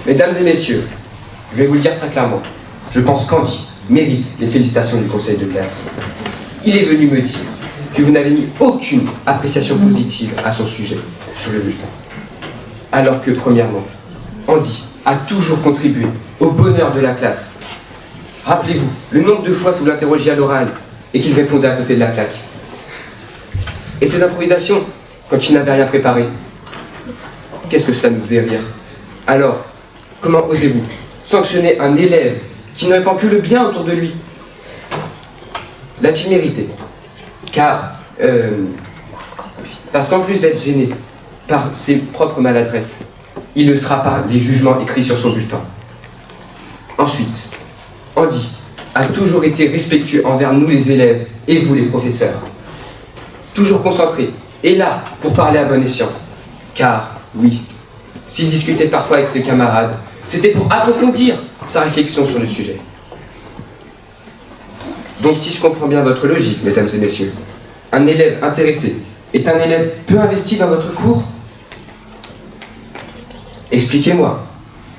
Mesdames et messieurs, je vais vous le dire très clairement. Je pense qu'Andy mérite les félicitations du conseil de classe. Il est venu me dire que vous n'avez mis aucune appréciation positive à son sujet sur le bulletin. Alors que, premièrement, Andy a toujours contribué au bonheur de la classe. Rappelez-vous le nombre de fois que vous l'interrogiez à l'oral et qu'il répondait à côté de la plaque. Et ses improvisations, quand il n'avait rien préparé. Qu'est-ce que cela nous faisait rire? Alors, comment osez-vous sanctionner un élève qui ne répand que le bien autour de lui? L'a-t-il mérité? Car, parce qu'en plus d'être gêné par ses propres maladresses, il le sera par les jugements écrits sur son bulletin. Ensuite, Andy a toujours été respectueux envers nous les élèves et vous les professeurs. Toujours concentré et là pour parler à bon escient. Car, oui, s'il discutait parfois avec ses camarades, c'était pour approfondir sa réflexion sur le sujet. Donc si je comprends bien votre logique, mesdames et messieurs, un élève intéressé est un élève peu investi dans votre cours? Expliquez-moi,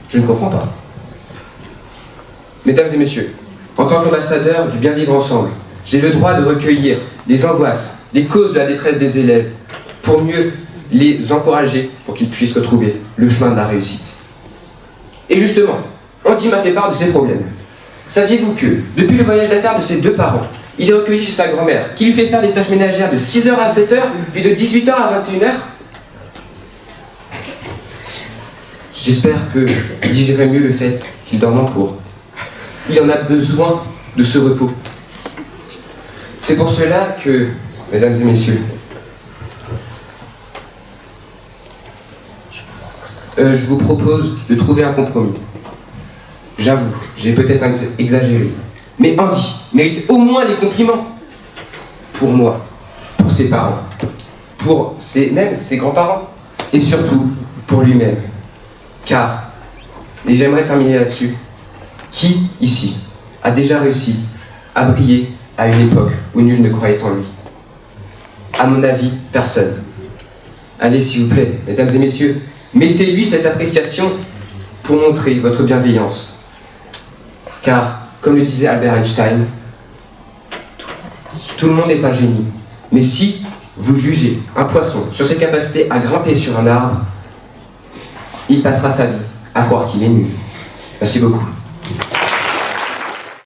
je ne comprends pas. Mesdames et messieurs, en tant qu'ambassadeur du bien vivre ensemble, j'ai le droit de recueillir les angoisses, les causes de la détresse des élèves, pour mieux les encourager, pour qu'ils puissent retrouver le chemin de la réussite. Et justement, Andy m'a fait part de ses problèmes. Saviez-vous que, depuis le voyage d'affaires de ses deux parents, il est recueilli chez sa grand-mère, qui lui fait faire des tâches ménagères de 6h à 7h, puis de 18h à 21h? J'espère que vous digérez mieux le fait qu'il dorme en cours. Il en a besoin de ce repos. C'est pour cela que, mesdames et messieurs, je vous propose de trouver un compromis. J'avoue, j'ai peut-être exagéré, mais Andy mérite au moins les compliments. Pour moi, pour ses parents, pour même ses grands-parents, et surtout pour lui-même. Car, et j'aimerais terminer là-dessus, qui, ici, a déjà réussi à briller à une époque où nul ne croyait en lui? À mon avis, personne. Allez, s'il vous plaît, mesdames et messieurs, mettez-lui cette appréciation pour montrer votre bienveillance. Car, comme le disait Albert Einstein, tout le monde est un génie. Mais si vous jugez un poisson sur ses capacités à grimper sur un arbre, il passera sa vie à croire qu'il est nul. Merci beaucoup.